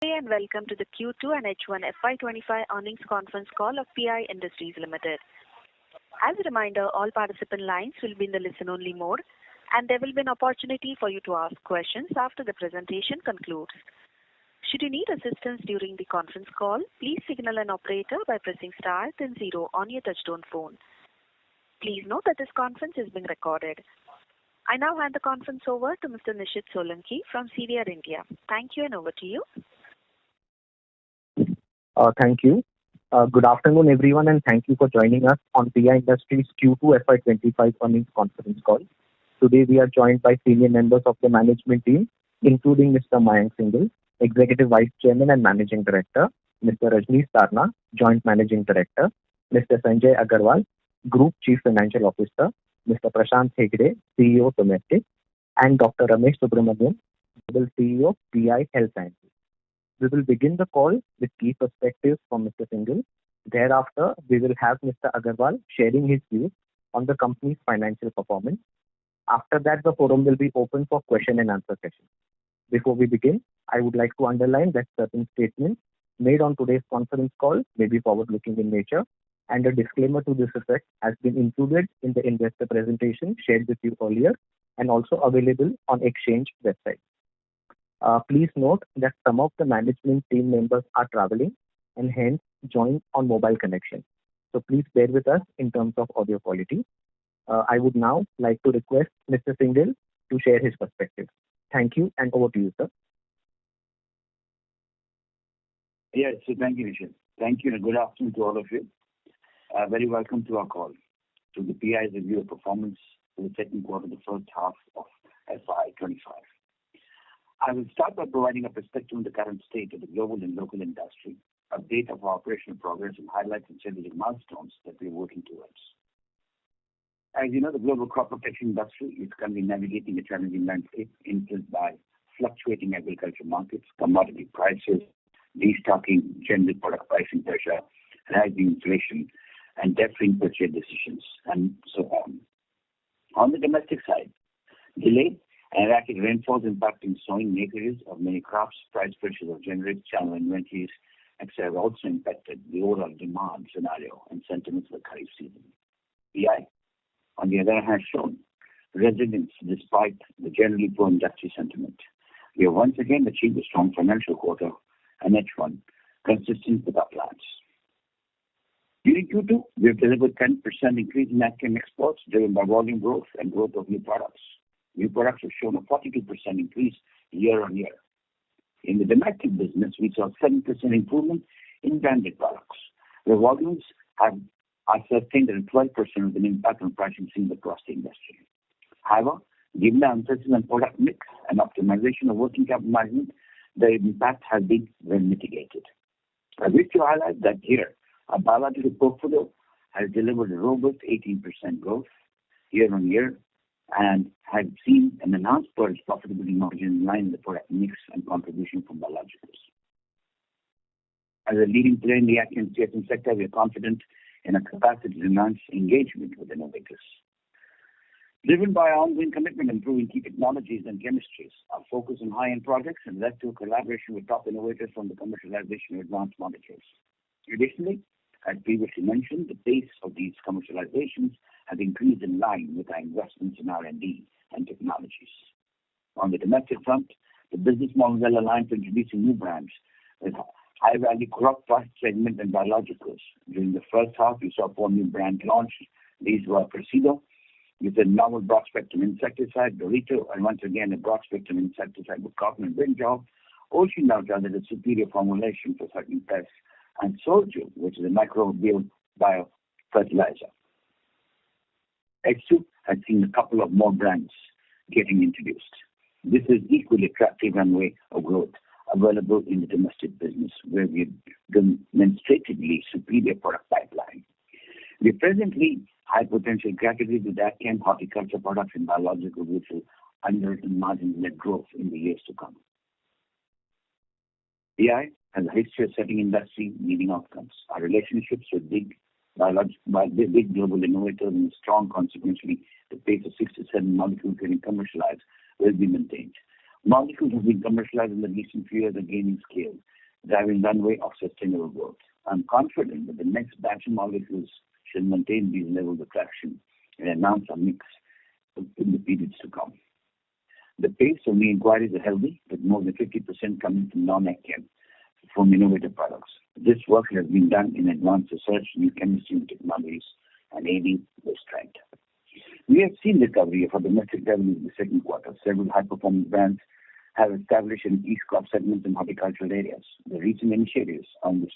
Good day and welcome to the Q2 and H1 FY25 earnings conference call of PI Industries Limited. As a reminder, all participant lines will be in the listen-only mode, and there will be an opportunity for you to ask questions after the presentation concludes. Should you need assistance during the conference call, please signal an operator by pressing star then zero on your touchtone phone. Please note that this conference is being recorded. I now hand the conference over to Mr. Nishit Solanki from CDR India. Thank you and over to you. Thank you. Good afternoon, everyone, and thank you for joining us on PI Industries Q2 FY25 earnings conference call. Today, we are joined by senior members of the management team, including Mr. Mayank Singhal, Executive Vice Chairman and Managing Director, Mr. Rajnish Sarna, Joint Managing Director, Mr. Sanjay Agarwal, Group Chief Financial Officer, Mr. Prashant Hegde, CEO Domestic, and Dr. Ramesh Subramanian, Global CEO PI Health Sciences. We will begin the call with key perspectives from Mr. Singhal. Thereafter, we will have Mr. Agarwal sharing his views on the company's financial performance. After that, the forum will be open for question and answer session. Before we begin, I would like to underline that certain statements made on today's conference call may be forward-looking in nature, and a disclaimer to this effect has been included in the investor presentation shared with you earlier and also available on Exchange website. Please note that some of the management team members are traveling and hence join on mobile connection. So please bear with us in terms of audio quality. I would now like to request Mr. Singhal to share his perspective. Thank you and over to you, sir. Yes, so thank you, Nishit. Thank you and good afternoon to all of you. Very welcome to our call to the PI's review of performance for the second quarter, the first half of FY25. I will start by providing a perspective on the current state of the global and local industry, update of our operational progress, and highlights and strategic milestones that we are working towards. As you know, the global crop protection industry is currently navigating a challenging landscape influenced by fluctuating agriculture markets, commodity prices, destocking, general product pricing pressure, rising inflation, and deferring purchase decisions, and so on. On the domestic side, delayed and erratic rainfalls impacting sowing acreages of many crops, price pressures of generic channel inventories, etc. have also impacted the overall demand scenario and sentiments for the Kharif season. PI, on the other hand, has shown resilience despite the generally poor industry sentiment. We have once again achieved a strong financial quarter and H1 consistent with our plans. During Q2, we have delivered 10% increase in AgChem exports driven by volume growth and growth of new products. New products have shown a 42% increase year on year. In the domestic business, we saw 7% improvement in branded products. The volumes are sustained at 12% with an impact on pricing seen across the industry. However, given the unprecedented product mix and optimization of working capital management, the impact has been well mitigated. I wish to highlight that here, our biological portfolio has delivered a robust 18% growth year on year and has seen an enhanced profitability margin in line with the product mix and contribution from biologicals. As a leading player in the AgChem CSM sector, we are confident in a capacity to enhance engagement with innovators. Driven by our ongoing commitment to improving key technologies and chemistries, our focus on high-end projects and led to a collaboration with top innovators from the commercialization of advanced molecules. Additionally, as previously mentioned, the pace of these commercializations has increased in line with our investments in R&D and technologies. On the domestic front, the business model is well aligned to introducing new brands with high-value crop product segment and biologicals. During the first half, we saw 4 new brands launched. These were Presido, with a novel broad-spectrum insecticide, Dorito, and once again a broad-spectrum insecticide with cotton and brinjal, Ocean Nauta, that is a superior formulation for certain pests, and Soju, which is a microbial biofertilizer. H2 has seen a couple of more brands getting introduced. This is equally attractive runway of growth available in the domestic business, where we have demonstratively superior product pipeline. We are presently high potential categories with AgChem, horticulture products, and biological, which will underwritten margin-led growth in the years to come. PI has a history of setting industry-leading outcomes. Our relationships with big global innovators and strong, consequently, the pace of 6 to 7 molecules getting commercialized will be maintained. Molecules have been commercialized in the recent few years and gaining scale, driving runway of sustainable growth. I'm confident that the next batch of molecules shall maintain these levels of traction and announce a mix in the periods to come. The pace of new inquiries are healthy, with more than 50% coming from non-AgChem from innovative products. This work has been done in advanced research, new chemistry and technologies, and aiding this trend. We have seen recovery for domestic revenue in the second quarter. Several high-performance brands have established in each crop segments and horticultural areas. The recent initiatives on this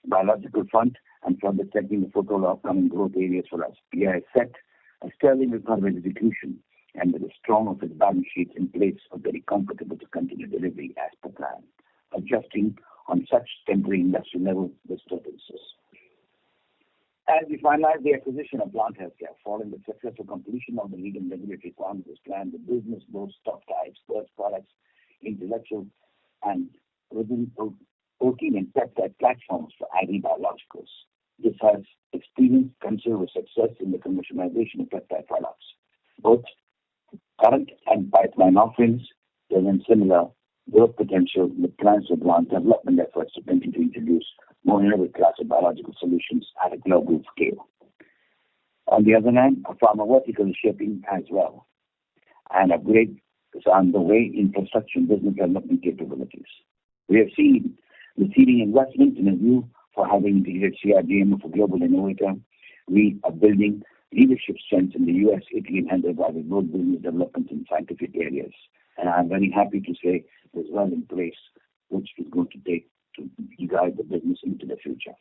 biological front and further setting the foothold of upcoming growth areas for us. PI has set a sterling record of execution, and with a strong of its balance sheets in place, are very comfortable to continue delivery as per plan, adjusting on such temporary industrial level disturbances. As we finalize the acquisition of Plant Healthcare, following the successful completion of the legal and regulatory requirements plan, the business boasts top types, birth products, intellectual and within protein and peptide platforms for agri-biologicals. This has experienced considerable success in the commercialization of peptide products. Both current and pipeline offerings present similar growth potential with plans to advance development efforts to continue to introduce more innovative class of biological solutions at a global scale. On the other hand, a pharma vertical is shaping as well, and upgrade is on the way in construction business development capabilities. We have seen the seeding investment in a view for having integrated CRDMO for global innovator. We are building leadership strengths in the US, Italy, and Hyderabad with both business development in scientific areas. And I'm very happy to say there's one in place which is going to take to guide the business into the future.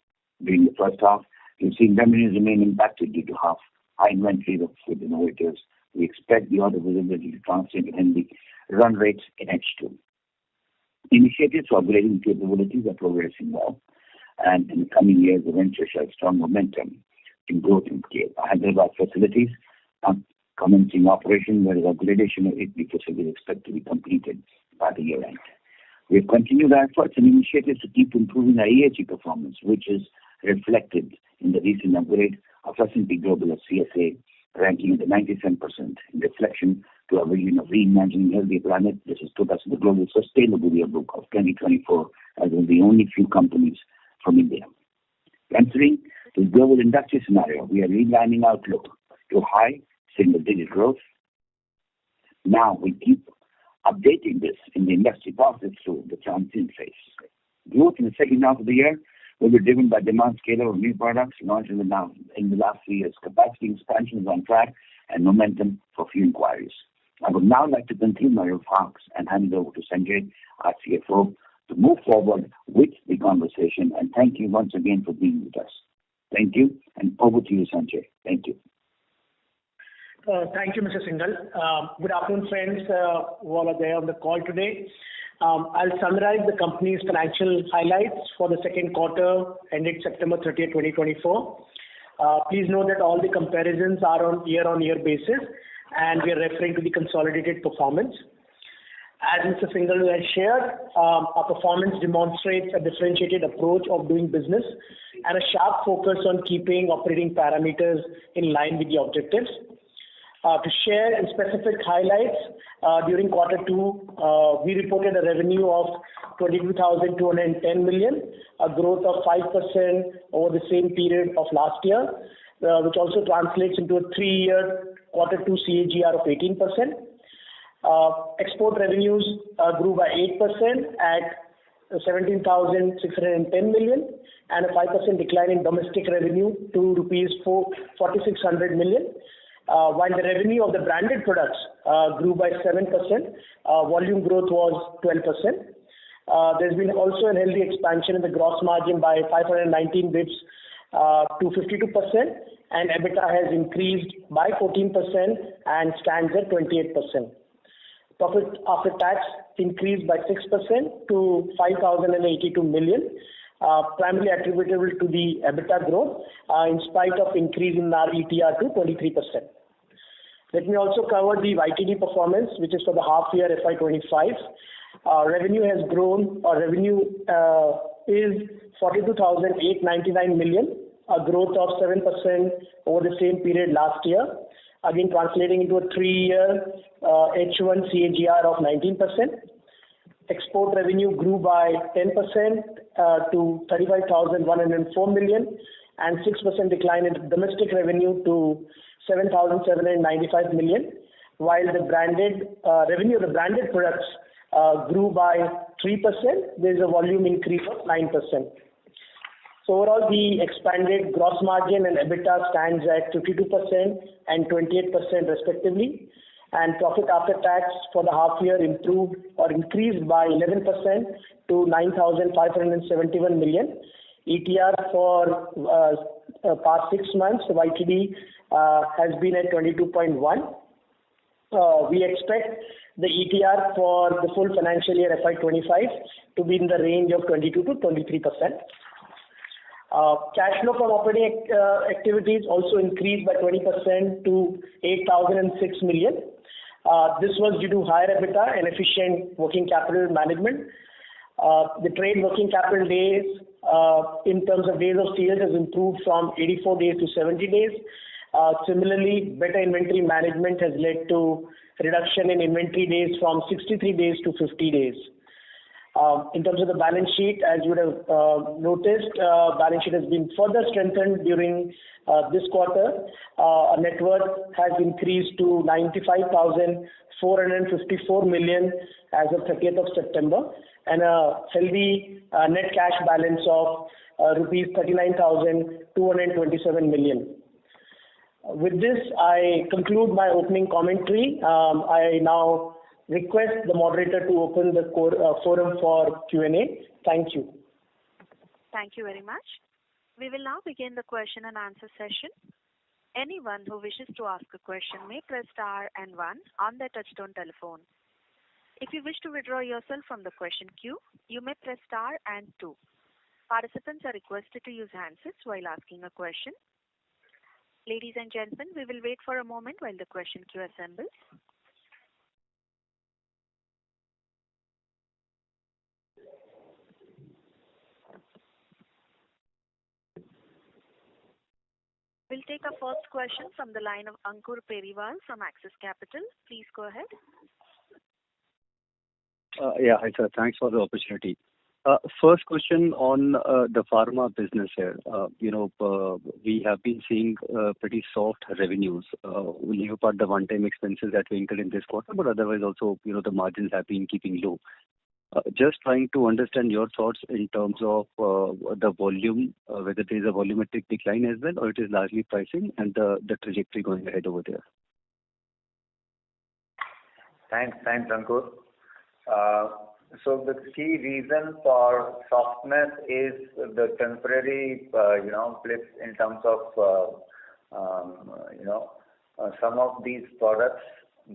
During the first half, we've seen revenues remain impacted due to high inventory with innovators. We expect the order visibility to translate in the run rates in H2. Initiatives for upgrading capabilities are progressing well, and in the coming years, the venture shall have strong momentum in growth and scale. Our Hyderabad facilities are commencing operation, whereas upgradation of Italy facility is expected to be completed by the year end. We have continued our efforts and initiatives to keep improving our ESG performance, which is reflected in the recent upgrade of S&P Global as CSA, ranking at the 97% in reflection to our vision of reimagining a healthy planet. This has put us in the Global Sustainable Yearbook of 2024 as one of the only few companies from India. Considering the global industry scenario, we are realigning outlook to high single-digit growth. Now we keep updating this in the industry process through the transition phase. Growth in the second half of the year will be driven by demand scale of new products launched in the last 3 years. Capacity expansion is on track and momentum for few inquiries. I would now like to conclude my remarks and hand it over to Sanjay, our CFO, to move forward with the conversation. And thank you once again for being with us. Thank you, and over to you, Sanjay. Thank you. Thank you, Mr. Singhal. Good afternoon, friends who all are there on the call today. I'll summarize the company's financial highlights for the second quarter ended September 30th, 2024. Please note that all the comparisons are on year-on-year basis, and we are referring to the consolidated performance. As Mr. Singhal has shared, our performance demonstrates a differentiated approach of doing business and a sharp focus on keeping operating parameters in line with the objectives. To share in specific highlights, during quarter two, we reported a revenue of 22,210 million, a growth of 5% over the same period of last year, which also translates into a 3-year quarter two CAGR of 18%. Export revenues grew by 8% at 17,610 million, and a 5% decline in domestic revenue to rupees 4,600 million. While the revenue of the branded products grew by 7%, volume growth was 12%. There's been also a healthy expansion in the gross margin by 519 bps to 52%, and EBITDA has increased by 14% and stands at 28%. Profit after tax increased by 6% to 5,082 million, primarily attributable to the EBITDA growth in spite of increase in our ETR to 23%. Let me also cover the YTD performance, which is for the half year FY25. Revenue has grown, or revenue is 42,899 million, a growth of 7% over the same period last year. again translating into a 3-year H1 CAGR of 19%. Export revenue grew by 10% to 35,104 million, and 6% decline in domestic revenue to 7,795 million, while the branded revenue of the branded products grew by 3%. There is a volume increase of 9%. So overall, the expanded gross margin and EBITDA stands at 52% and 28% respectively, and profit after tax for the half year improved or increased by 11% to 9,571 million. ETR for past 6 months, YTD, has been at 22.1. We expect the ETR for the full financial year FY25 to be in the range of 22 to 23%. Cash flow from operating activities also increased by 20% to 8,006 million. This was due to higher EBITDA and efficient working capital management. The trade working capital days, in terms of days of sales, has improved from 84 days to 70 days. Similarly, better inventory management has led to reduction in inventory days from 63 days to 50 days. In terms of the balance sheet, as you would have noticed, balance sheet has been further strengthened during this quarter. Our net worth has increased to 95,454 million as of 30th of September, and a healthy net cash balance of rupees 39,227 million. With this, I conclude my opening commentary. I now request the moderator to open the forum for Q&A. Thank you. Thank you very much. We will now begin the question and answer session. Anyone who wishes to ask a question may press star and 1 on their touchtone telephone. If you wish to withdraw yourself from the question queue, you may press star and 2. Participants are requested to use handsets while asking a question. Ladies and gentlemen, we will wait for a moment while the question queue assembles. We'll take our first question from the line of Ankur Periwal from Axis Capital. Please go ahead. Hi sir, thanks for the opportunity. First question on the pharma business here. We have been seeing pretty soft revenues. We leave apart the one-time expenses that we incurred in this quarter, but otherwise also, the margins have been keeping low. Just trying to understand your thoughts in terms of the volume, whether there is a volumetric decline as well, or it is largely pricing and the trajectory going ahead over there. Thanks, Ankur. So the key reason for softness is the temporary, blips in terms of, some of these products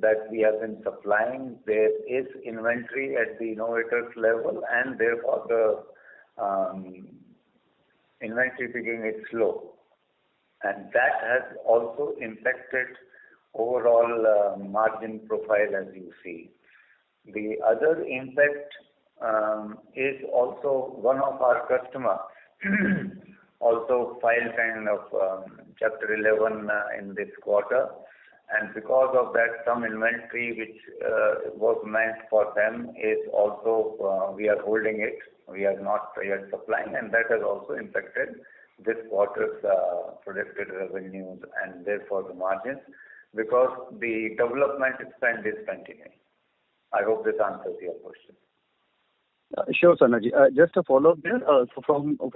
that we have been supplying. There is inventory at the innovators level, and therefore the inventory picking is slow, and that has also impacted overall margin profile, as you see. The other impact is also one of our customers also filed kind of Chapter 11 in this quarter, and because of that, some inventory which was meant for them is also we are holding it. We are not yet supplying, and that has also impacted this quarter's projected revenues and therefore the margins, because the development spend is continuing. I hope this answers your question. Sure, Sanaji. Just a follow-up there. So from a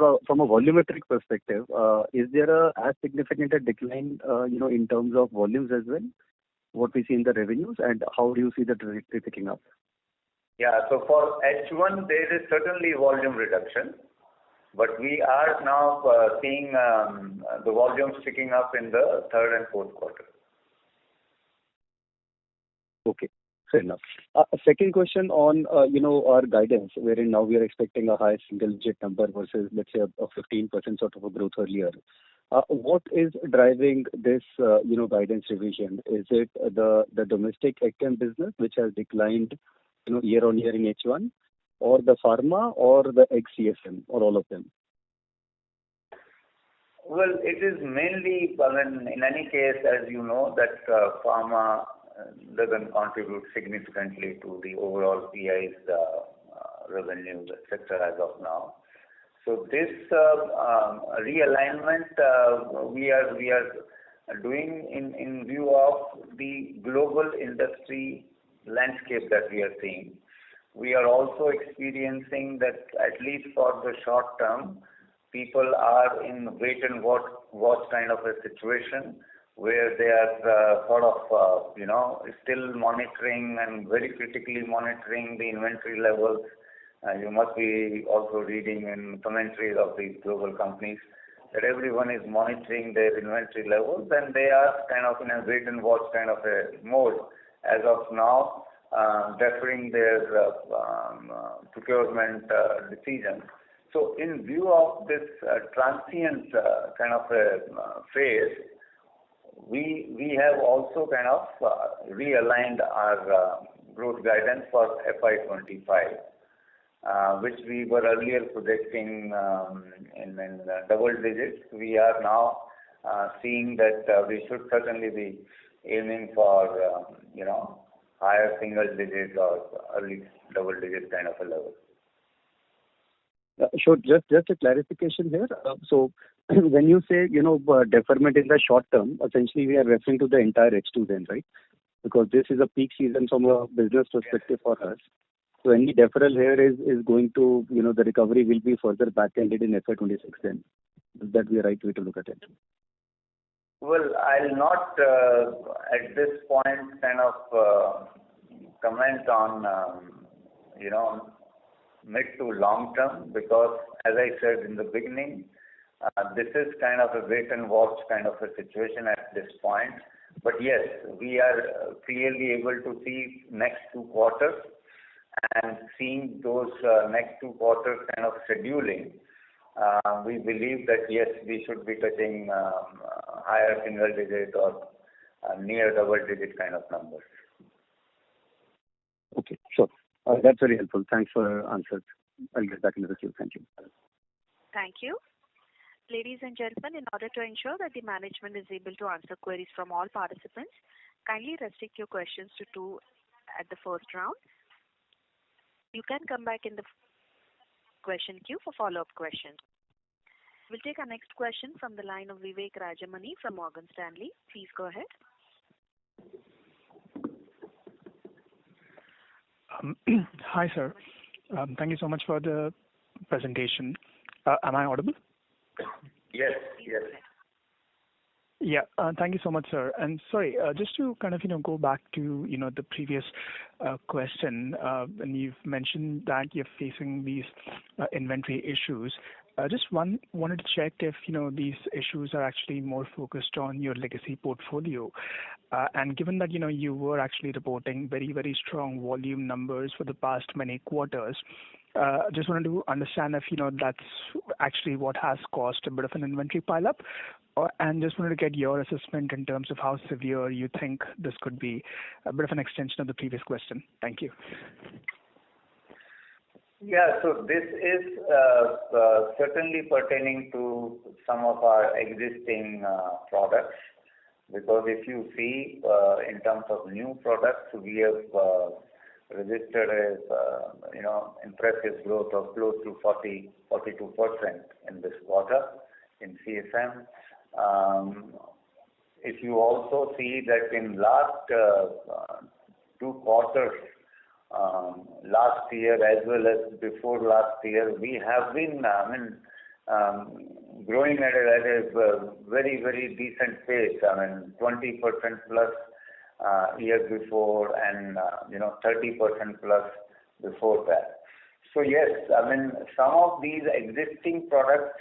volumetric perspective, is there as significant a decline, in terms of volumes as well, what we see in the revenues, and how do you see the trajectory picking up? Yeah, so for H1, there is certainly volume reduction, but we are now seeing the volumes picking up in the third and fourth quarter. Okay. Fair enough. Second question on, our guidance, wherein now we are expecting a high single-digit number versus, let's say, a 15% sort of a growth earlier. What is driving this, guidance revision? Is it the domestic AgChem business, which has declined, year on year in H1, or the pharma, or the ex-CSM, or all of them? Well, it is mainly, in any case, as you know, that pharma doesn't contribute significantly to the overall PI's revenues, etc. as of now. So this realignment we are doing in view of the global industry landscape that we are seeing. We are also experiencing that at least for the short term, people are in wait and watch kind of a situation where they are still monitoring and very critically monitoring the inventory levels. You must be also reading in commentaries of these global companies that everyone is monitoring their inventory levels, and they are kind of in a wait and watch kind of a mode as of now, deferring their procurement decisions. So in view of this transient kind of a phase, we have also kind of realigned our growth guidance for FY25, which we were earlier projecting in double digits. We are now seeing that we should certainly be aiming for higher single digit or early double digit kind of a level. Sure. Just a clarification here. So when you say, deferment in the short term, essentially we are referring to the entire H2 then, right? Because this is a peak season from a business perspective for us. So any deferral here is going to, the recovery will be further back-ended in FY26 then. Is that the right way to look at it? Well, I'll not at this point kind of comment on, mid to long term, because as I said in the beginning, this is kind of a wait and watch kind of a situation at this point. But yes, we are clearly able to see next 2 quarters, and seeing those next 2 quarters kind of scheduling, we believe that yes, we should be touching higher single digit or near double digit kind of numbers. Okay, sure. That's very helpful. Thanks for your answers. I'll get back into the queue. Thank you. Thank you. Ladies and gentlemen, in order to ensure that the management is able to answer queries from all participants, kindly restrict your questions to 2 at the first round. You can come back in the question queue for follow-up questions. We'll take our next question from the line of Vivek Rajamani from Morgan Stanley. Please go ahead. Hi, sir. Thank you so much for the presentation. Am I audible? Yes. Yeah. Thank you so much, sir. And sorry, just to kind of go back to the previous question, when you've mentioned that you're facing these inventory issues. Just wanted to check if these issues are actually more focused on your legacy portfolio, and given that you were actually reporting very, very strong volume numbers for the past many quarters. Just wanted to understand if that's actually what has caused a bit of an inventory pileup, and just wanted to get your assessment in terms of how severe you think this could be. A bit of an extension of the previous question. Thank you. Yeah, so this is certainly pertaining to some of our existing products, because if you see in terms of new products, we have registered impressive growth of close to 42% in this quarter in CSM. If you also see that in last 2 quarters, last year as well as before last year, we have been growing at a very, very decent pace. 20% plus year before, and 30% plus before that. So yes, some of these existing products,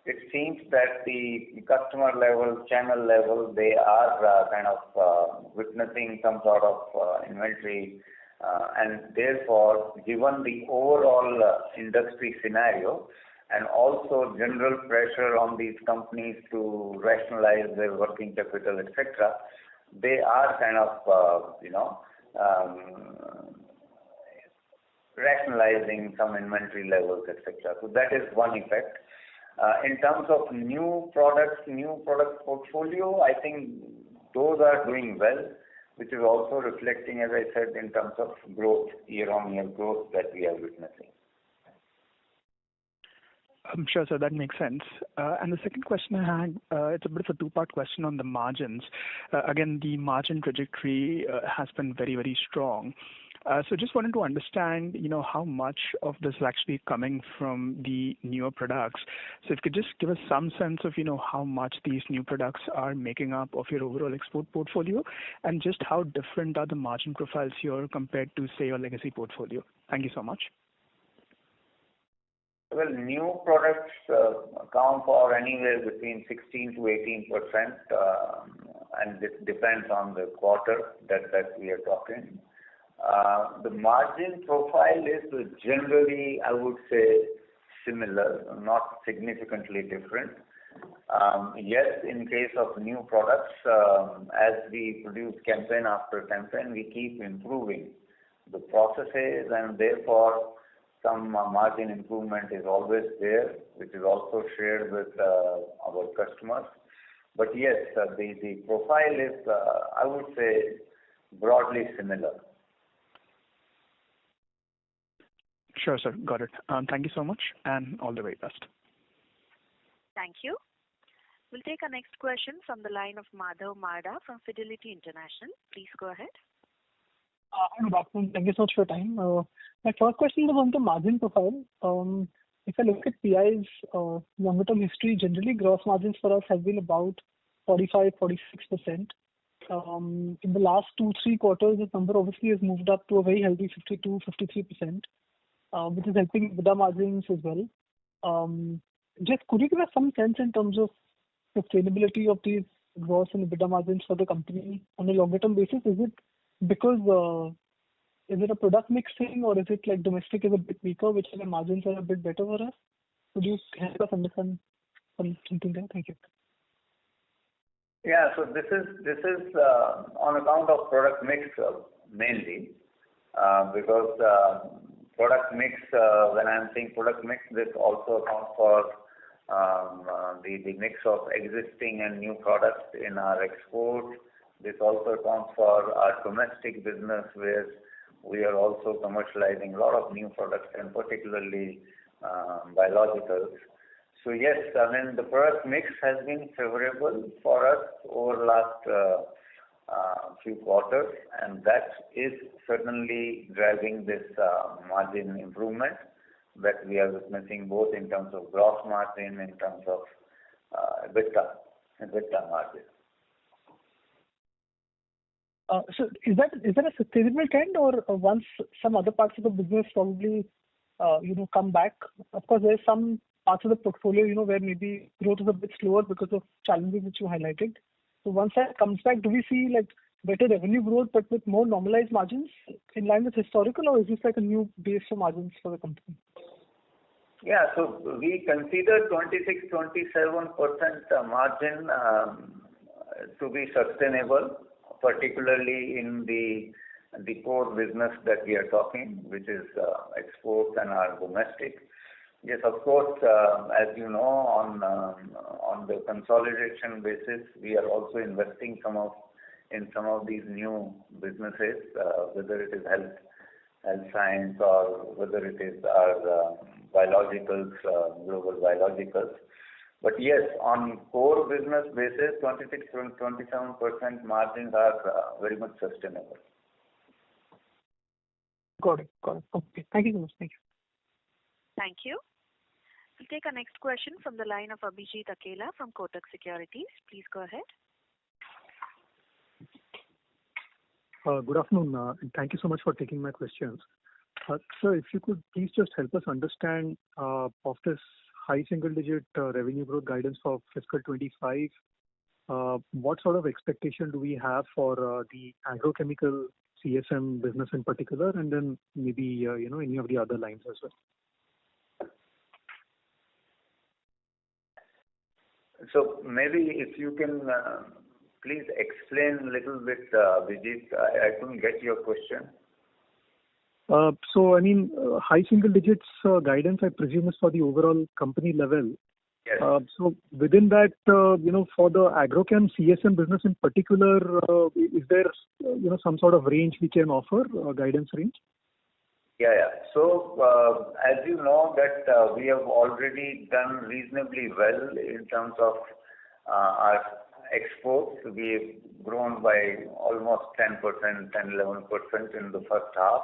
it seems that the customer level, channel level, they are kind of witnessing some sort of inventory, and therefore, given the overall industry scenario and also general pressure on these companies to rationalize their working capital, etc., they are kind of rationalizing some inventory levels, etc. So that is one effect. In terms of new products, new product portfolio, I think those are doing well, which is also reflecting, as I said, in terms of growth, year-on-year growth that we are witnessing. I'm sure, sir, that makes sense. And the second question I had, it's a bit of a two-part question on the margins. Again, the margin trajectory has been very, very strong. So just wanted to understand, how much of this is actually coming from the newer products. So if you could just give us some sense of, how much these new products are making up of your overall export portfolio, and just how different are the margin profiles here compared to, say, your legacy portfolio. Thank you so much. Well, new products account for anywhere between 16 to 18%, and it depends on the quarter that we are talking. The margin profile is generally, I would say, similar, not significantly different. Yes, in case of new products, as we produce campaign after campaign, we keep improving the processes, and therefore some margin improvement is always there, which is also shared with our customers. But yes, the profile is, I would say, broadly similar. Sure, sir. Got it. Thank you so much, and all the very best. Thank you. We'll take our next question from the line of Madhav Marda from Fidelity International. Please go ahead. Good afternoon. Thank you so much for your time. My first question was on the margin profile. If I look at PI's longer-term history, generally gross margins for us have been about 45-46%. In the last 2-3 quarters, this number obviously has moved up to a very healthy 52-53%, which is helping EBITDA margins as well. Just could you give us some sense in terms of sustainability of these gross and EBITDA margins for the company on a longer-term basis? Is it because is it a product mix thing, or is it like domestic is a bit weaker, which the margins are a bit better for us? Could you help us understand something there? Thank you. Yeah, so this is on account of product mix mainly, because product mix, when I'm saying product mix, this also accounts for the mix of existing and new products in our export. This also accounts for our domestic business, where we are also commercializing a lot of new products, and particularly biologicals. So yes, I mean, the product mix has been favorable for us over the last few quarters, and that is certainly driving this margin improvement that we are witnessing, both in terms of gross margin, in terms of EBITDA margin. So is that a sustainable trend, or once some other parts of the business probably come back? Of course, there are some parts of the portfolio where maybe growth is a bit slower because of challenges which you highlighted. So once that comes back, do we see like better revenue growth but with more normalized margins in line with historical, or is this like a new base for margins for the company? Yeah, so we consider 26-27% margin to be sustainable, particularly in the core business that we are talking, which is exports and our domestic. Yes, of course, as you know, on the consolidation basis, we are also investing in some of these new businesses, whether it is health science or whether it is our biologicals, global biologicals. But yes, on core business basis, 26-27% margins are very much sustainable. Got it. Okay. Thank you so much. Thank you. Thank you. We'll take our next question from the line of Abhijit Akella from Kotak Securities. Please go ahead. Good afternoon, and thank you so much for taking my questions. Sir, if you could please just help us understand of this high single-digit revenue growth guidance for fiscal 25, what sort of expectation do we have for the agrochemical CSM business in particular, and then maybe any of the other lines as well? So maybe if you can please explain a little bit, Vijit. I couldn't get your question. So, I mean, high single digits guidance, I presume, is for the overall company level. Yes. So within that, for the agrochem CSM business in particular, is there, some sort of range we can offer, guidance range? Yeah, yeah. So, as you know that we have already done reasonably well in terms of our exports. We've grown by almost 10%, 10-11% in the first half.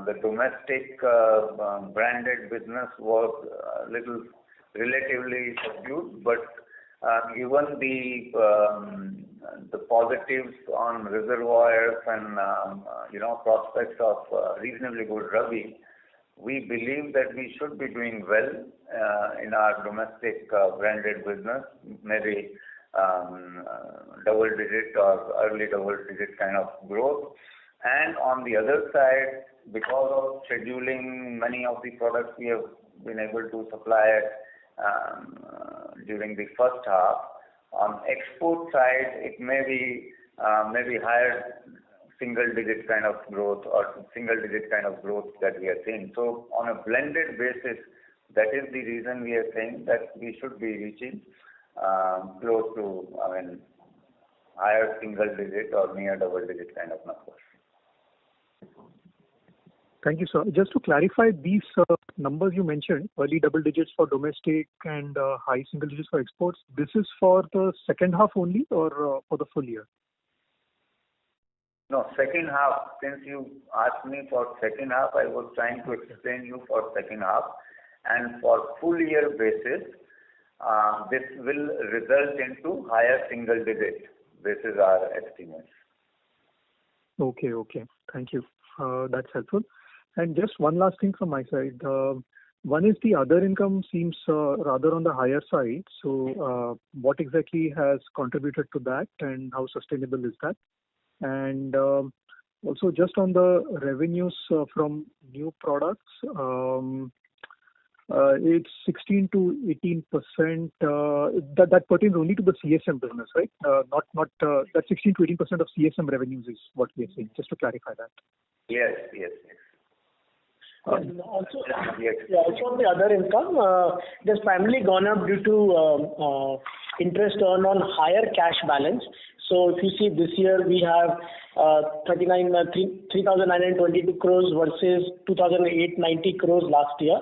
The domestic branded business was a little relatively subdued, but given the positives on reservoirs and prospects of reasonably good Rabi, we believe that we should be doing well in our domestic branded business, maybe double digit or early double digit kind of growth. And on the other side, because of scheduling, many of the products we have been able to supply during the first half. On export side, it may be higher single-digit kind of growth or single-digit kind of growth that we are seeing. So on a blended basis, that is the reason we are saying that we should be reaching close to, higher single-digit or near double-digit kind of numbers. Thank you, sir. Just to clarify, these numbers you mentioned, early double digits for domestic and high single digits for exports, this is for the second half only or for the full year? No, second half. Since you asked me for second half, I was trying to explain you for second half. And for full year basis, this will result into higher single digit. This is our estimate. Okay. Thank you. That's helpful. And just one last thing from my side. One is the other income seems rather on the higher side. So what exactly has contributed to that and how sustainable is that? And also just on the revenues from new products, it's 16 to 18%. That pertains only to the CSM business, right? Not that 16 to 18% of CSM revenues is what we are saying. Just to clarify that. Yes. Also on the other income, it has primarily gone up due to interest earned on higher cash balance. So if you see this year we have 3,922 crores versus 2,890 crores last year.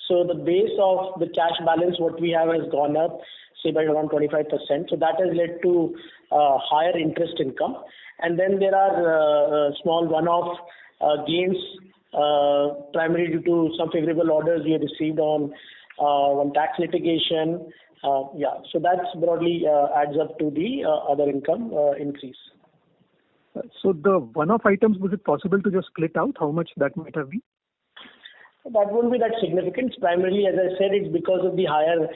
So the base of the cash balance what we have has gone up, say by around 25%. So that has led to higher interest income. And then there are small one-off gains primarily due to some favorable orders we have received on tax litigation. So that's broadly adds up to the other income increase. So the one-off items, was it possible to just split out how much that might have been? That won't be that significant. Primarily, as I said, it's because of the higher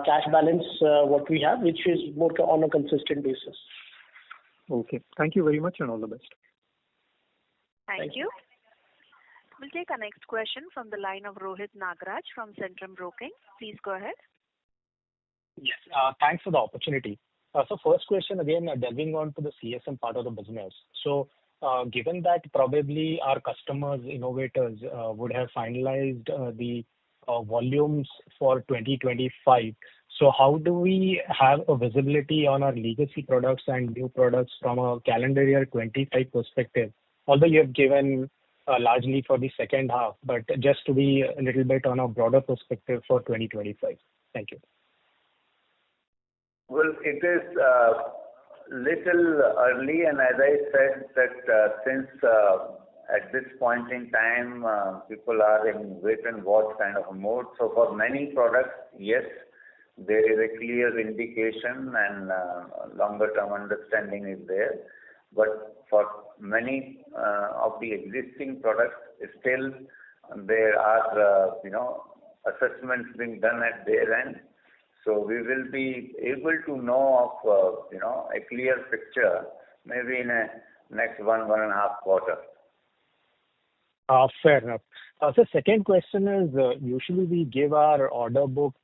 cash balance what we have, which is more on a consistent basis. Okay. Thank you very much and all the best. Thank you. We'll take our next question from the line of Rohit Nagraj from Centrum Broking. Please go ahead. Yes, thanks for the opportunity. So first question again, delving on to the CSM part of the business. So given that probably our customers, innovators would have finalized the volumes for 2025, so how do we have a visibility on our legacy products and new products from a calendar year 25 perspective? Although you have given largely for the second half, but just to be a little bit on a broader perspective for 2025. Thank you. Well, it is little early, and as I said that since at this point in time people are in wait and watch kind of a mode. So for many products, yes, there is a clear indication and longer term understanding is there. But for many of the existing products, still there are assessments being done at their end. So we will be able to know of a clear picture maybe in a next one and a half quarter. Fair enough. So second question is, usually we give our order book,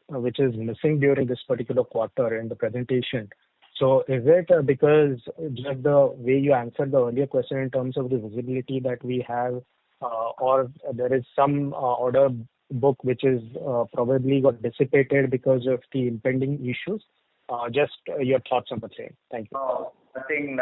which is missing during this particular quarter in the presentation. So is it because just the way you answered the earlier question in terms of the visibility that we have, or there is some order book which is probably got dissipated because of the impending issues? Just your thoughts on the same. Thank you. No, nothing.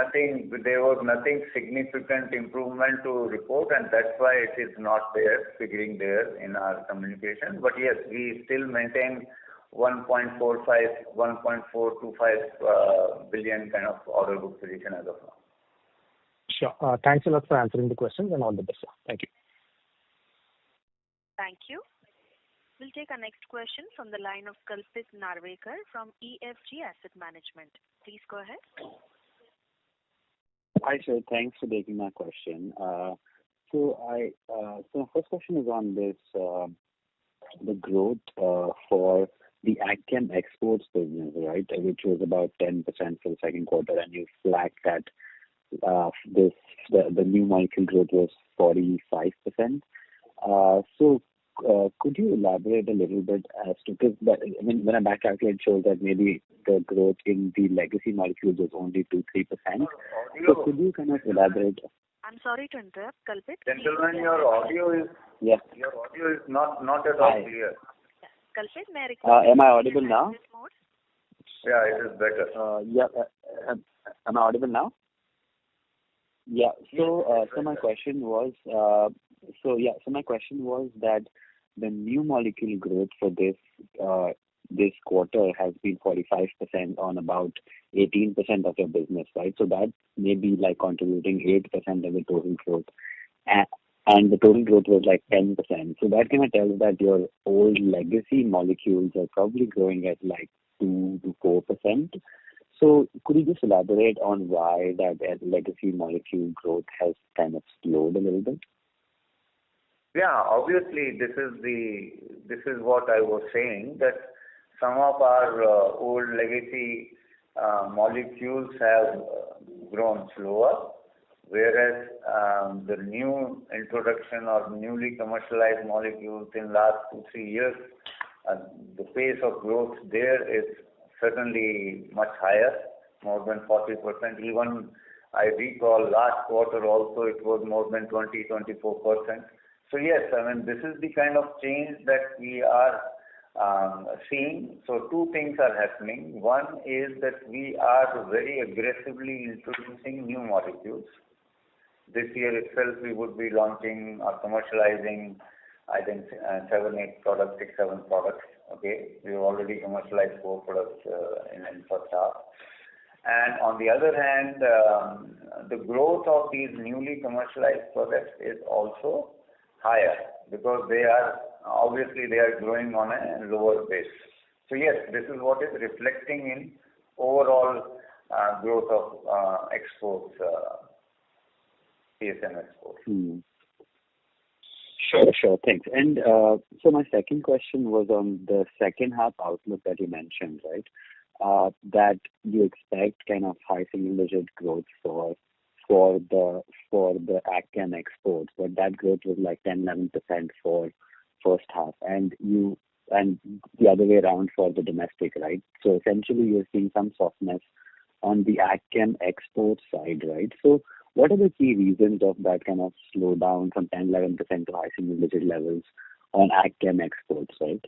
There was nothing significant improvement to report, and that's why it is not there, figuring there in our communication. But yes, we still maintain 1.45, 1.425 billion kind of order book position as of now. Sure. Thanks a lot for answering the questions and all the best, sir. Thank you. Thank you. We'll take our next question from the line of Kalpit Narvekar from EFG Asset Management. Please go ahead. Hi, sir. Thanks for taking my question. So my first question is on this, the growth for the AgChem exports business, right, which was about 10% for the second quarter, and you flagged that the new molecule growth was 45%. So could you elaborate a little bit as to, because when I back calculate, it shows that maybe the growth in the legacy molecules was only 2-3%. So could you kind of elaborate? I'm sorry to interrupt, Kalpit. Gentlemen, your audio is not at all clear. Kalpit, may I request? Am I audible now? Yeah, it is better. Am I audible now? Yeah. So my question was that the new molecule growth for this quarter has been 45% on about 18% of your business, right? So that may be like contributing 8% of the total growth, and the total growth was like 10%. So that kind of tells that your old legacy molecules are probably growing at like 2 to 4%. So could you just elaborate on why that legacy molecule growth has kind of slowed a little bit? Yeah, obviously this is what I was saying, that some of our old legacy molecules have grown slower, whereas the new introduction or newly commercialized molecules in last 2-3 years, the pace of growth there is certainly much higher, more than 40%. Even I recall last quarter also it was more than 20-24%. So yes, this is the kind of change that we are seeing. So two things are happening. One is that we are very aggressively introducing new molecules. This year itself we would be launching or commercializing, I think, 6-7 products. Okay, we have already commercialized 4 products in first half. And on the other hand, the growth of these newly commercialized products is also higher because they are growing on a lower base. So yes, this is what is reflecting in overall growth of exports, CSM exports. Sure. Thanks. And so my second question was on the second half outlook that you mentioned, right? That you expect kind of high single-digit growth for the AgChem exports, but that growth was like 10-11% for first half, and the other way around for the domestic, right? So essentially, you're seeing some softness on the AgChem export side, right? So what are the key reasons of that kind of slowdown from 10-11% to high single-digit levels on AgChem exports, right?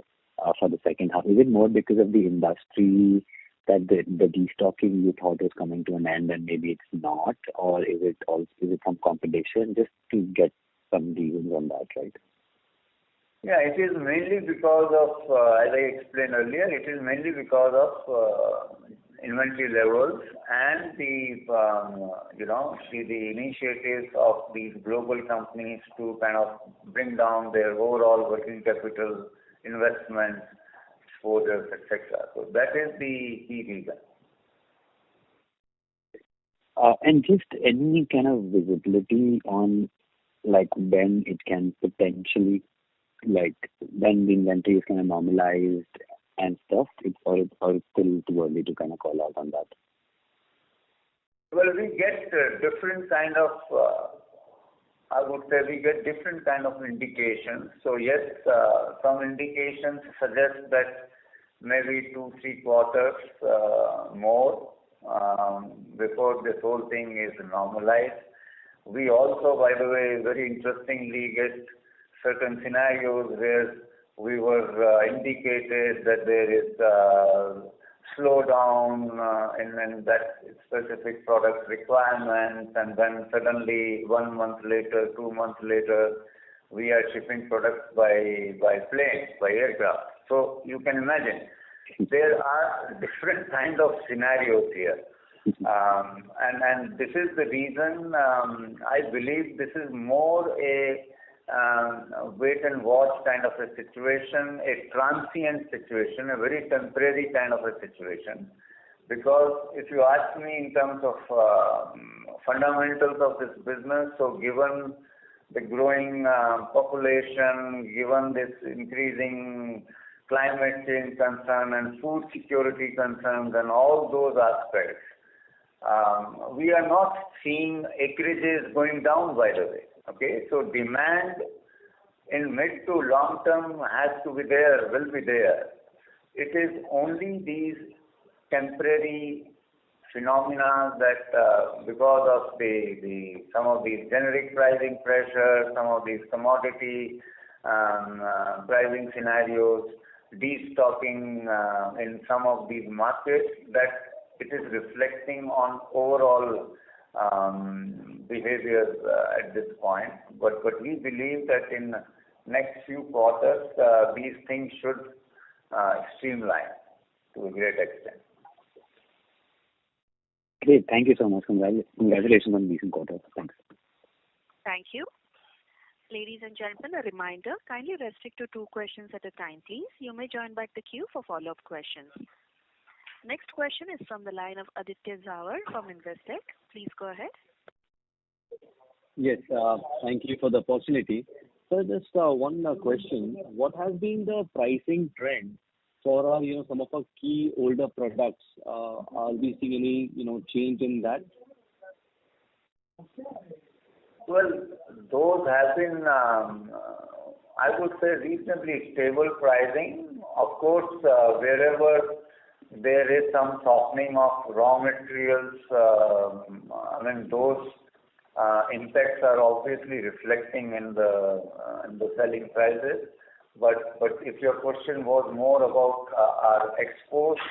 For the second half, is it more because of the industry that the destocking you thought was coming to an end and maybe it's not, or is it some competition? Just to get some reasons on that, right? Yeah, it is mainly because of, as I explained earlier, it is mainly because of inventory levels and the initiatives of these global companies to kind of bring down their overall working capital investments, exposures, etc. So that is the key reason. And just any kind of visibility on like when it can potentially, like when the inventory is kind of normalized and stuff, or it's still too early to kind of call out on that? Well, we get different kind of, I would say we get different kind of indications. So yes, some indications suggest that maybe 2-3 quarters more before this whole thing is normalized. We also, by the way, very interestingly get certain scenarios where we were indicated that there is slowdown in that specific product requirements, and then suddenly 1 month later, 2 months later, we are shipping products by plane, by aircraft. So you can imagine there are different kind of scenarios here. And this is the reason I believe this is more a wait and watch kind of a situation, a transient situation, a very temporary kind of a situation. Because if you ask me in terms of fundamentals of this business, so given the growing population, given this increasing climate change concern and food security concerns and all those aspects, we are not seeing acreages going down, by the way. Okay, so demand in mid to long term has to be there, will be there. It is only these temporary phenomena that because of the some of these generic pricing pressure, some of these commodity pricing scenarios, destocking in some of these markets, that it is reflecting on overall behavior at this point. But we believe that in next few quarters, these things should streamline to a great extent. Great. Thank you so much. Congratulations on decent quarter. Thanks. Thank you. Ladies and gentlemen, a reminder, kindly restrict to 2 questions at a time, please. You may join back the queue for follow-up questions. Next question is from the line of Aditya Zawar from Investec. Please go ahead. Yes, thank you for the opportunity. So just one question. What has been the pricing trend for our, some of our key older products? Are we seeing any, change in that? Well, those have been, I would say, reasonably stable pricing. Of course, wherever there is some softening of raw materials, those impacts are obviously reflecting in the selling prices. But if your question was more about our exports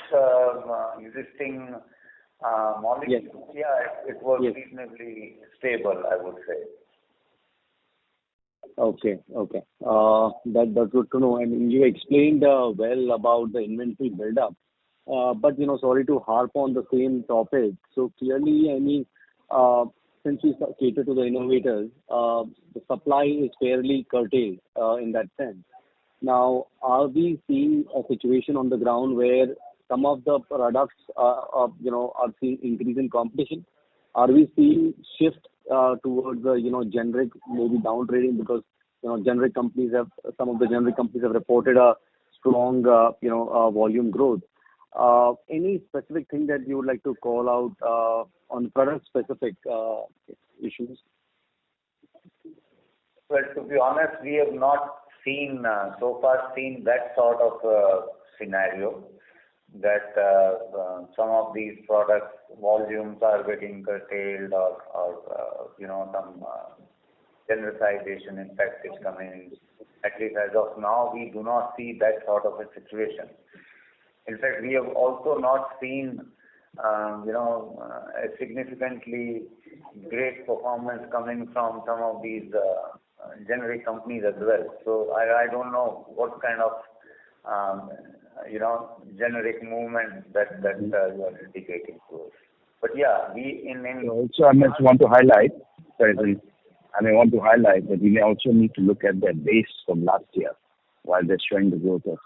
existing molecules, it was reasonably stable, I would say. Okay. That's good to know. I mean, you explained well about the inventory build-up. But, sorry to harp on the same topic. So clearly, I mean, since we cater to the innovators, the supply is fairly curtailed in that sense. Now, are we seeing a situation on the ground where some of the products are seeing increase in competition? Are we seeing shift towards the generic, maybe down trading, because some of the generic companies have reported a strong volume growth. Any specific thing that you would like to call out on product specific issues? Well, to be honest, we have not so far seen that sort of scenario, that some of these products volumes are getting curtailed or some genericization impact is coming. At least as of now, we do not see that sort of a situation. In fact, we have also not seen a significantly great performance coming from some of these generic companies as well. So I don't know what kind of generic movement that you are indicating to us. But yeah, we in also I just want to highlight. I want to highlight that we may also need to look at the base from last year while they're showing the growth of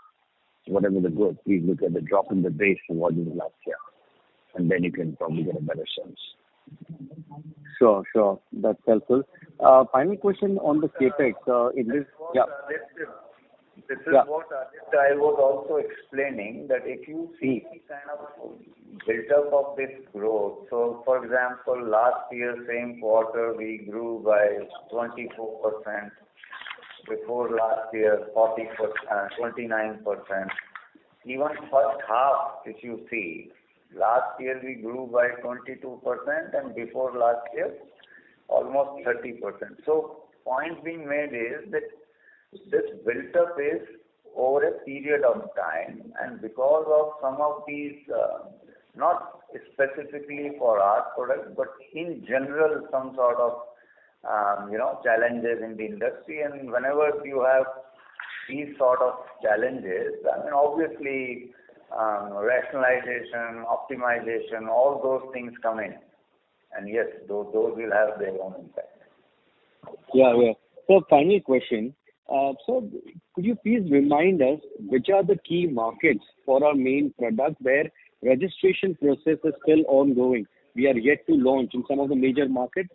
whatever the growth. Please look at the drop in the base from what was last year, and then you can probably get a better sense. Sure. That's helpful. Final question on the capex. This is what I was also explaining, that if you see kind of build-up of this growth. So, for example, last year, same quarter, we grew by 24%. Before last year, 29%. Even first half, if you see, last year we grew by 22%, and before last year, almost 30%. So, point being made is that this built-up is over a period of time, and because of some of these, not specifically for our product, but in general, some sort of challenges in the industry. And whenever you have these sort of challenges, I mean, obviously, rationalization, optimization, all those things come in. And yes, those will have their own impact. Yeah. So final question. So could you please remind us which are the key markets for our main product where registration process is still ongoing? We are yet to launch in some of the major markets.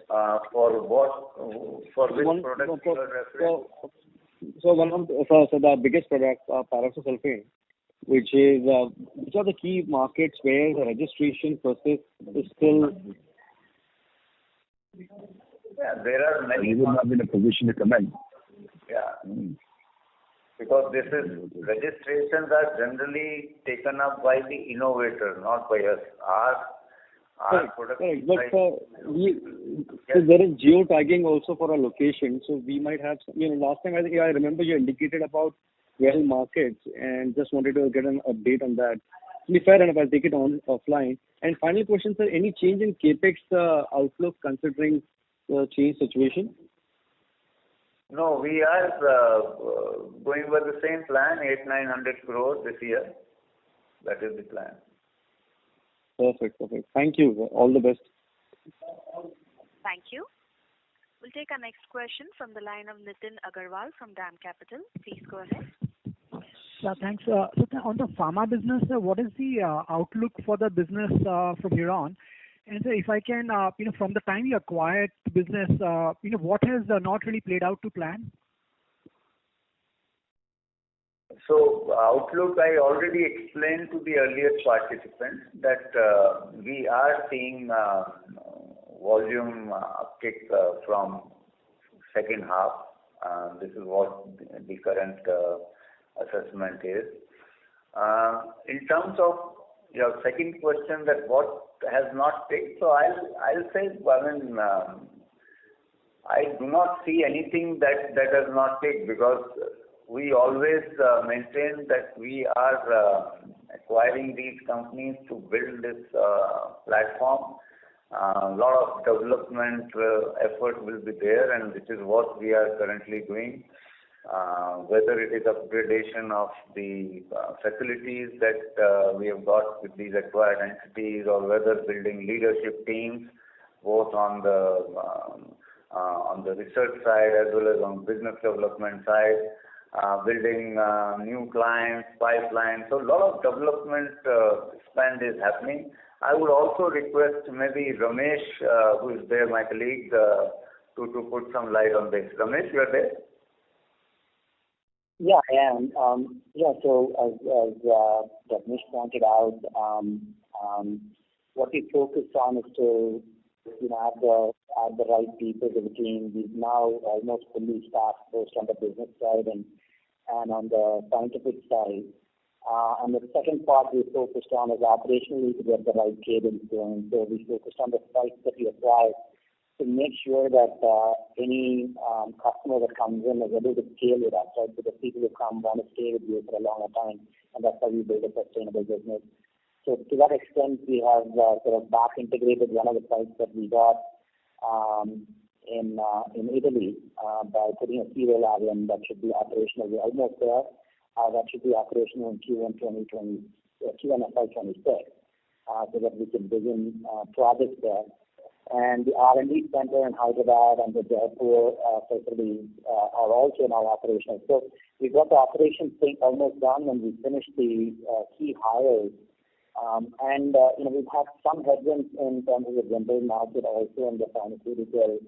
For what? For which product you are referring? So the biggest product, paracesulfame, which are the key markets where the registration process is still. Yeah, there are many. You will not be in a position to comment. Yeah. Because registrations are generally taken up by the innovator, not by us. Our product. Correct. But so there is geo-tagging also for a location. So we might have, last time I remember you indicated about 12 markets and just wanted to get an update on that. To be fair enough, I'll take it on offline. And final question, sir, any change in capex outlook considering the change situation? No, we are going with the same plan, 800-900 crores this year. That is the plan. Perfect. Thank you. All the best. Thank you. We'll take our next question from the line of Nitin Agarwal from DAM Capital. Please go ahead. Thanks. So on the pharma business, what is the outlook for the business from here on? And so if I can, from the time you acquired the business, what has not really played out to plan? So outlook, I already explained to the earlier participants that we are seeing volume uptick from second half. This is what the current assessment is. In terms of your second question, that what has not picked, so I'll say, I do not see anything that has not picked, because we always maintain that we are acquiring these companies to build this platform. A lot of development effort will be there, and which is what we are currently doing. Whether it is upgradation of the facilities that we have got with these acquired entities, or whether building leadership teams, both on the research side as well as on business development side, building new clients, pipeline. So a lot of development spend is happening. I would also request maybe Ramesh, who is there, my colleague, to put some light on this. Ramesh, you are there? Yeah, I am. So as Ramesh pointed out, what we focus on is to have the right people to the team. We've now almost fully staffed both on the business side and on the scientific side. And the second part we focused on is operationally to get the right cadence going. So we focused on the sites that we acquired to make sure that any customer that comes in is able to scale with us, right? So the people who come want to stay with you for a longer time, and that's how we build a sustainable business. So to that extent, we have sort of back integrated one of the sites that we got in Italy by putting a serial lab in that should be operational. We're almost there. That should be operational in Q1 FY26, so that we can begin projects there. And the R&D center in Hyderabad and the Jaipur facilities are also now operational. So we've got the operations thing almost done, and we finished the key hires. We've had some headwinds in terms of the general market, also in the pharmaceutical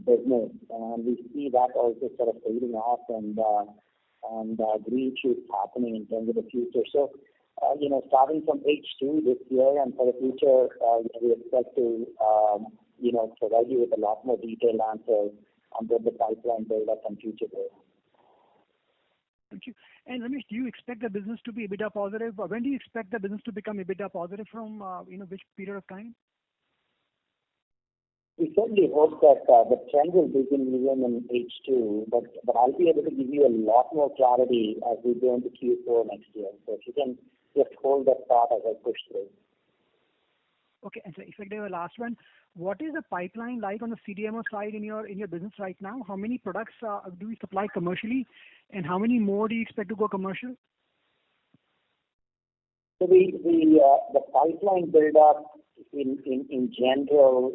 business, and we see that also sort of fading off and green shoots happening in terms of the future. So, starting from H2 this year and for the future, we expect to, provide you with a lot more detailed answers on both the pipeline build-up and future growth. Thank you. And Ramesh, do you expect the business to be EBITDA positive? Or when do you expect the business to become EBITDA positive from, which period of time? We certainly hope that the trend will begin even in H2, but I'll be able to give you a lot more clarity as we go into Q4 next year. So if you can just hold that thought as I push through. Okay, and so if I do a last one, what is the pipeline like on the CDMO side in your business right now? How many products do we supply commercially, and how many more do you expect to go commercial? So the pipeline build up in general,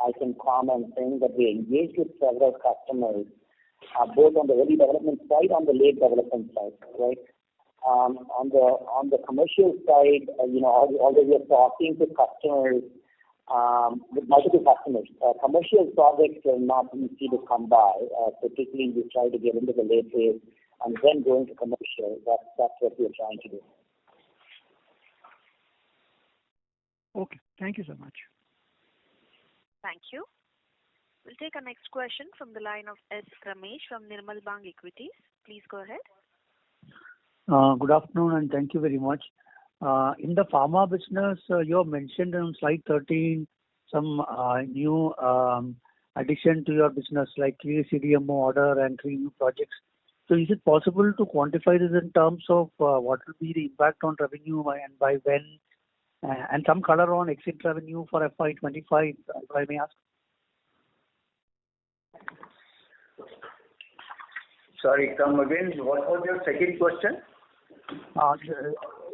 I can comment saying that we engaged with several customers, both on the early development side, on the late development side, right? On the commercial side, although we are talking to customers, with multiple customers, commercial projects are not easy to come by. Particularly, we try to get into the late phase and then go into commercial. That's what we are trying to do. Okay, thank you so much. Thank you. We'll take our next question from the line of S. Ramesh from Nirmal Bang Equities. Please go ahead. Good afternoon, and thank you very much. In the pharma business, you have mentioned on slide 13 some new addition to your business, like 3 CDMO order and 3 new projects. So is it possible to quantify this in terms of what will be the impact on revenue and by when, and some color on exit revenue for FY25, if I may ask? Sorry, come again. What was your second question?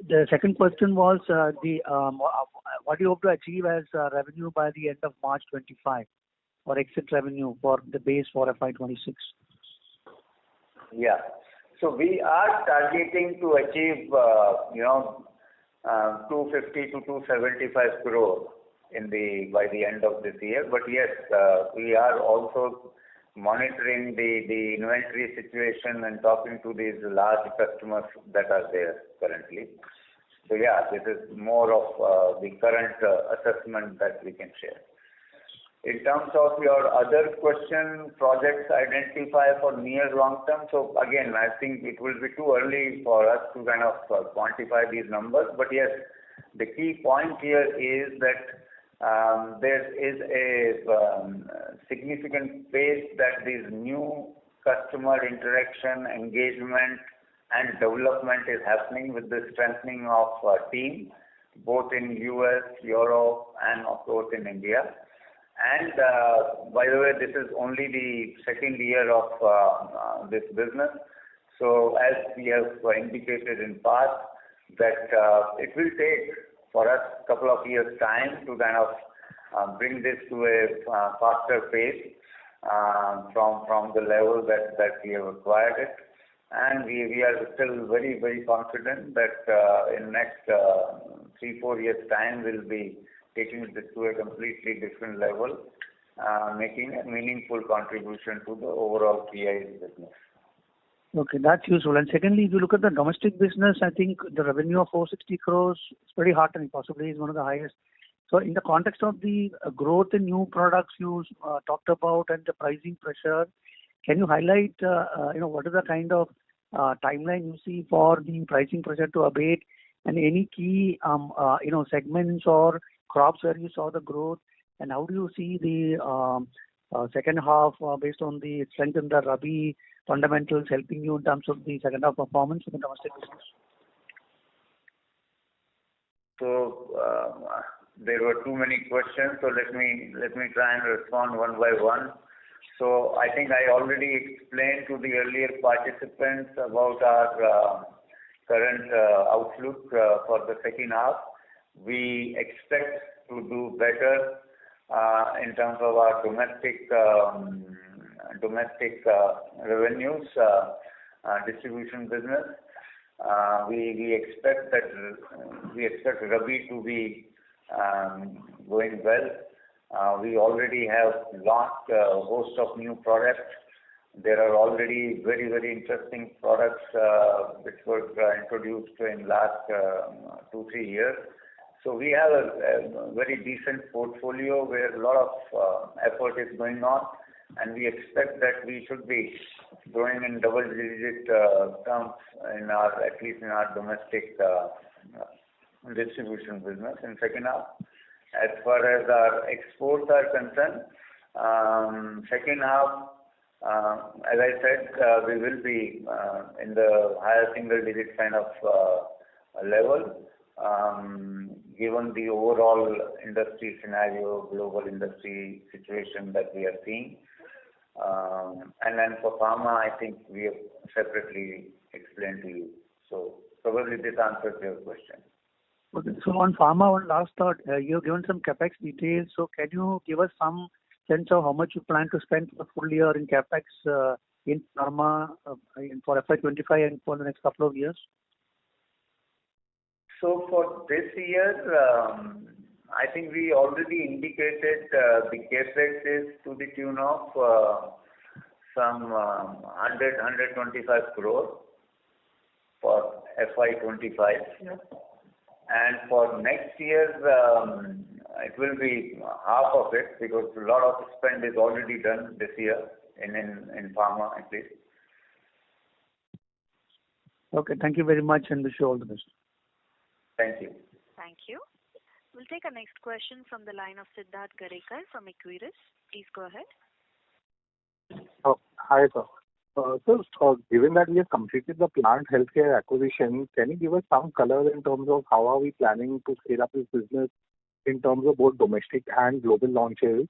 The second question was what do you hope to achieve as revenue by the end of March 25, or exit revenue for the base for FY26? Yeah. So we are targeting to achieve, 250 to 275 crore by the end of this year. But yes, we are also monitoring the inventory situation and talking to these large customers that are there currently. So yeah, this is more of the current assessment that we can share. In terms of your other question, projects identified for near long term. So again, I think it will be too early for us to kind of quantify these numbers. But yes, the key point here is that there is a significant pace that these new customer interaction, engagement, and development is happening with the strengthening of team, both in US, Europe, and of course in India. And by the way, this is only the second year of this business. So as we have indicated in past, that it will take for us a couple of years' time to kind of bring this to a faster pace from the level that we have acquired it. And we are still very, very confident that in next 3-4 years' time we'll be taking this to a completely different level, making a meaningful contribution to the overall PI business. Okay, that's useful. And secondly, if you look at the domestic business, I think the revenue of 460 crores is pretty hot and possibly is one of the highest. So in the context of the growth in new products you talked about and the pricing pressure, can you highlight what is the kind of timeline you see for the pricing pressure to abate, and any key segments or crops where you saw the growth, and how do you see the second half based on the strength in the Rabi fundamentals helping you in terms of the second half performance in the domestic business? So there were too many questions, so let me try and respond one by one. So I think I already explained to the earlier participants about our current outlook for the second half. We expect to do better in terms of our domestic revenues, distribution business. We expect Rabi to be going well. We already have launched a host of new products. There are already very, very interesting products which were introduced in last 2-3 years. So we have a very decent portfolio where a lot of effort is going on, and we expect that we should be growing in double-digit terms at least in our domestic distribution business in second half. As far as our exports are concerned, Second half, as I said, we will be in the higher single digit kind of level, given the overall industry scenario, global industry situation that we are seeing. And then for pharma, I think we have separately explained to you. So probably this answers your question. Okay. So on pharma, one last thought. You have given some capex details. So can you give us some sense of how much you plan to spend for the full year in capex in pharma for FY25 and for the next couple of years? So for this year, I think we already indicated the capex is to the tune of some 125 crore for FY25. Yeah. And for next year, it will be half of it because a lot of spend is already done this year in pharma at least. Okay, thank you very much and wish you all the best. Thank you. Thank you. We'll take our next question from the line of Siddharth Garekar from Equirus. Please go ahead. Hi, sir. So, given that we have completed the plant healthcare acquisition, can you give us some color in terms of how are we planning to scale up this business in terms of both domestic and global launches?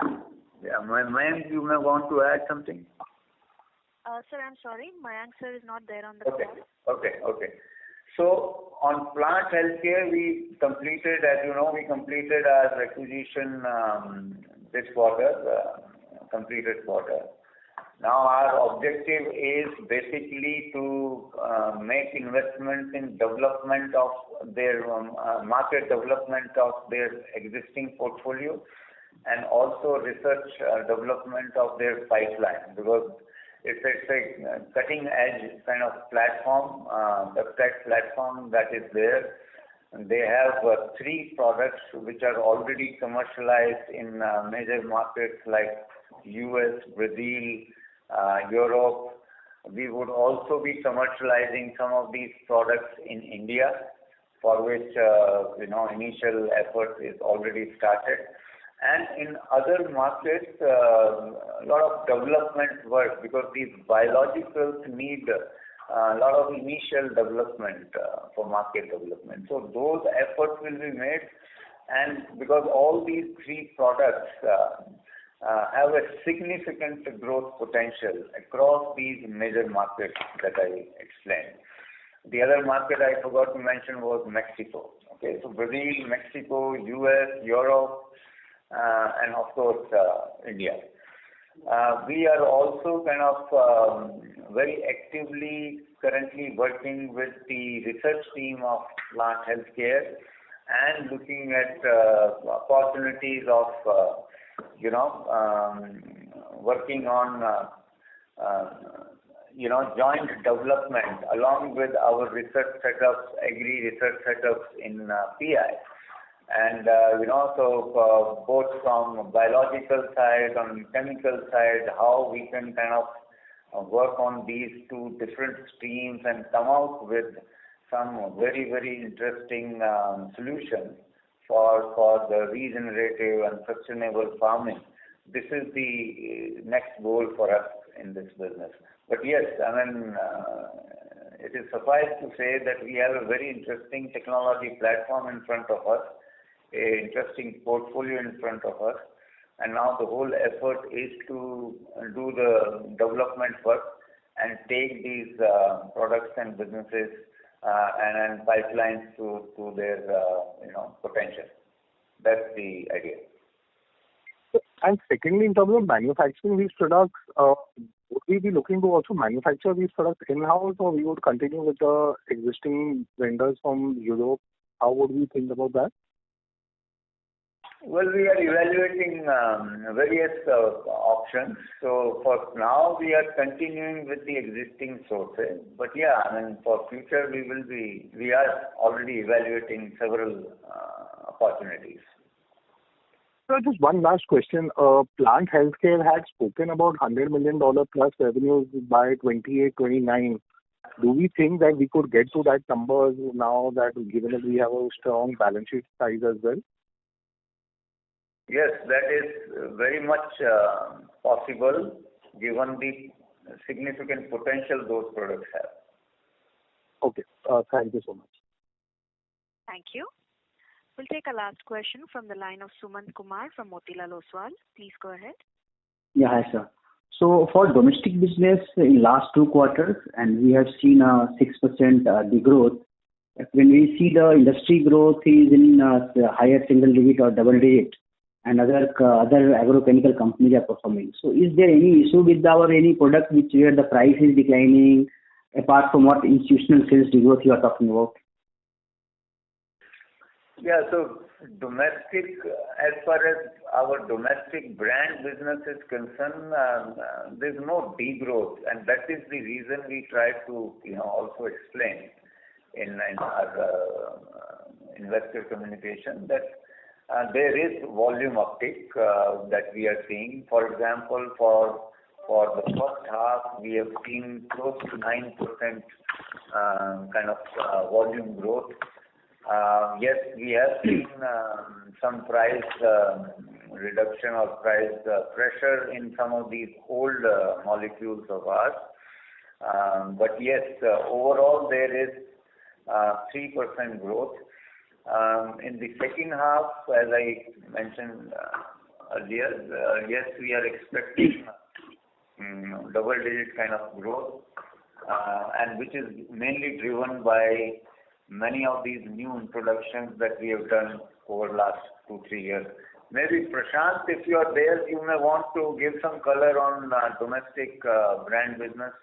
Yeah, Mayank, you may want to add something? Sir, I'm sorry. Mayank sir is not there on the call. Okay. So on plant healthcare, we completed, as you know, our acquisition this completed quarter. Now our objective is basically to make investments in development of their market development of their existing portfolio and also research development of their pipeline, because it's a cutting edge kind of platform, peptide platform that is there. They have 3 products which are already commercialized in major markets like US, Brazil, Europe. We would also be commercializing some of these products in India, for which initial effort is already started. And in other markets, a lot of development work, because these biologicals need a lot of initial development for market development. So those efforts will be made, and because all these 3 products have a significant growth potential across these major markets that I explained. The other market I forgot to mention was Mexico. Okay, so Brazil, Mexico, US, Europe, and of course India. We are also kind of very actively currently working with the research team of plant healthcare and looking at opportunities of working on joint development along with our research setups, agri research setups in PI. And so both from biological side, on chemical side, how we can kind of work on these 2 different streams and come out with some very, very interesting solutions for the regenerative and sustainable farming. This is the next goal for us in this business. But yes, I mean, it is suffice to say that we have a very interesting technology platform in front of us, an interesting portfolio in front of us, and now the whole effort is to do the development work and take these products and businesses and pipelines to their potential. That's the idea. And secondly, in terms of manufacturing these products, would we be looking to also manufacture these products in-house, or we would continue with the existing vendors from Europe? How would we think about that? Well, we are evaluating various options. So for now, we are continuing with the existing sources. But yeah, I mean, for future, we are already evaluating several opportunities. So just one last question. Plant Healthcare had spoken about $100 million plus revenues by 28-29. do we think that we could get to that numbers now that given that we have a strong balance sheet size as well? Yes, that is very much possible given the significant potential those products have. Okay. Thank you so much. Thank you. We'll take a last question from the line of Sumant Kumar from Motilal Oswal. Please go ahead. Yeah, hi, sir. So for domestic business in last 2 quarters, and we have seen a 6% degrowth. When we see the industry growth is in the higher single digit or double digit, and other agrochemical companies are performing. So is there any issue with our any product where the price is declining, apart from what institutional sales degrowth you are talking about? Yeah, so domestic, as far as our domestic brand business is concerned, there's no degrowth, and that is the reason we try to, also explain in our investor communication that there is volume uptick that we are seeing. For example, for the first half, we have seen close to 9% kind of volume growth. Yes, we have seen some price reduction or price pressure in some of these old molecules of ours. But yes, overall there is 3% growth. In the second half, as I mentioned earlier, yes, we are expecting double-digit kind of growth, and which is mainly driven by many of these new introductions that we have done over the last 2-3 years. Maybe Prashant, if you are there, you may want to give some color on domestic brand business.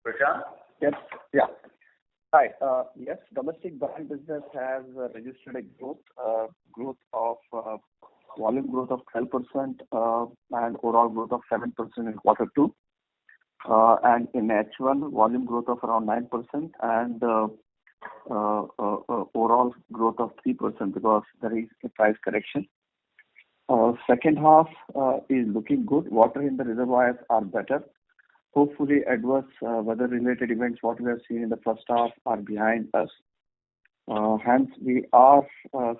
Prashant? Yes. Yeah. Hi. Yes, domestic brand business has registered a growth of volume growth of 12% and overall growth of 7% in quarter 2. And in H1, volume growth of around 9% and overall growth of 3% because there is a price correction. Second half is looking good. Water in the reservoirs are better. Hopefully, adverse weather-related events, what we have seen in the first half, are behind us. Hence, we are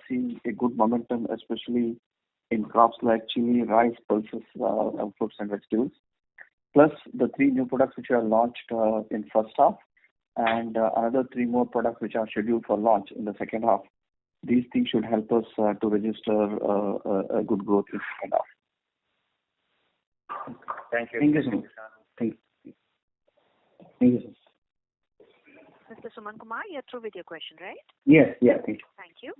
seeing a good momentum, especially in crops like chili, rice, pulses, fruits and vegetables. Plus the 3 new products which are launched in first half, and another 3 more products which are scheduled for launch in the second half. These things should help us to register a good growth in second half. Thank you. Thank you, sir. Thank you. Thank you, sir. Mr. Sumant Kumar, you're through with your question, right? Yes, yeah, thank you. Thank you.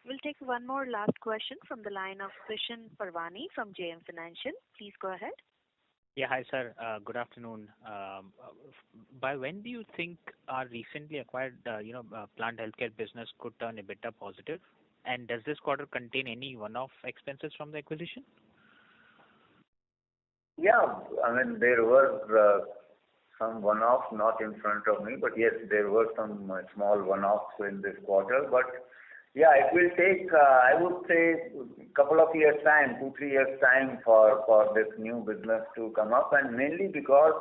We'll take one more last question from the line of Krishan Parwani from JM Financial. Please go ahead. Yeah, hi, sir. Good afternoon. By when do you think our recently acquired, plant healthcare business could turn EBITDA positive? And does this quarter contain any one-off expenses from the acquisition? Yeah, I mean, there were some one-offs, not in front of me, but yes, there were some small one-offs in this quarter. But yeah, it will take, I would say, a couple of years' time, 2-3 years' time for this new business to come up, and mainly because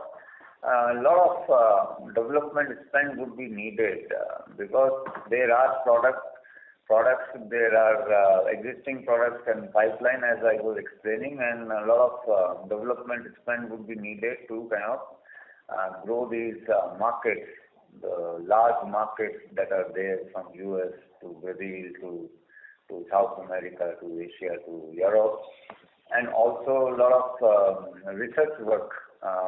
a lot of development spend would be needed because there are products, there are existing products and pipeline, as I was explaining, and a lot of development spend would be needed to kind of grow these markets, the large markets that are there from US to Brazil to South America to Asia to Europe, and also a lot of research work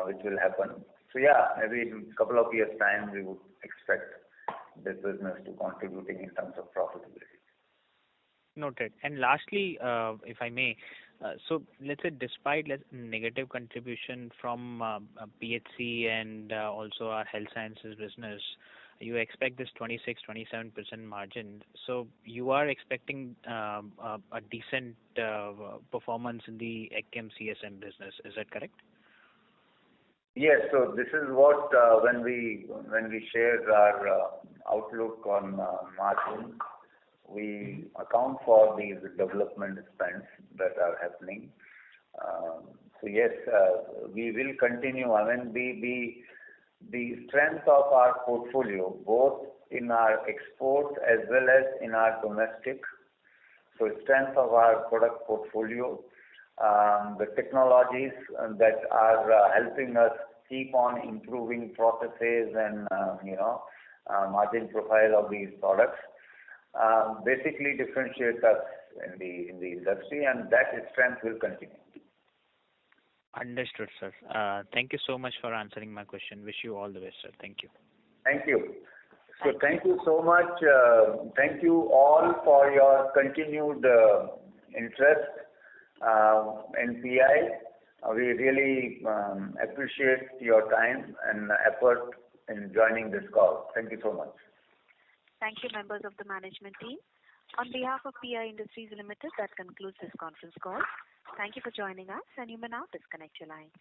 which will happen. So yeah, maybe in a couple of years' time we would expect this business to contributing in terms of profitability. Noted. And lastly, if I may, so let's say despite negative contribution from PHC and also our health sciences business, you expect this 26-27% margin. So you are expecting a decent performance in the AgChem CSM business. Is that correct? Yes. So this is what when we share our outlook on margin, we account for these development spends that are happening. So yes, we will continue. I mean, the strength of our portfolio, both in our export as well as in our domestic. So strength of our product portfolio, the technologies that are helping us keep on improving processes and margin profile of these products, basically differentiate us in the industry, and that strength will continue. Understood, sir. Thank you so much for answering my question. Wish you all the best, sir. Thank you. Thank you. So thank you so much. Thank you all for your continued interest in PI. We really appreciate your time and effort in joining this call. Thank you so much. Thank you, members of the management team. On behalf of PI Industries Limited, that concludes this conference call. Thank you for joining us, and you may now disconnect your lines.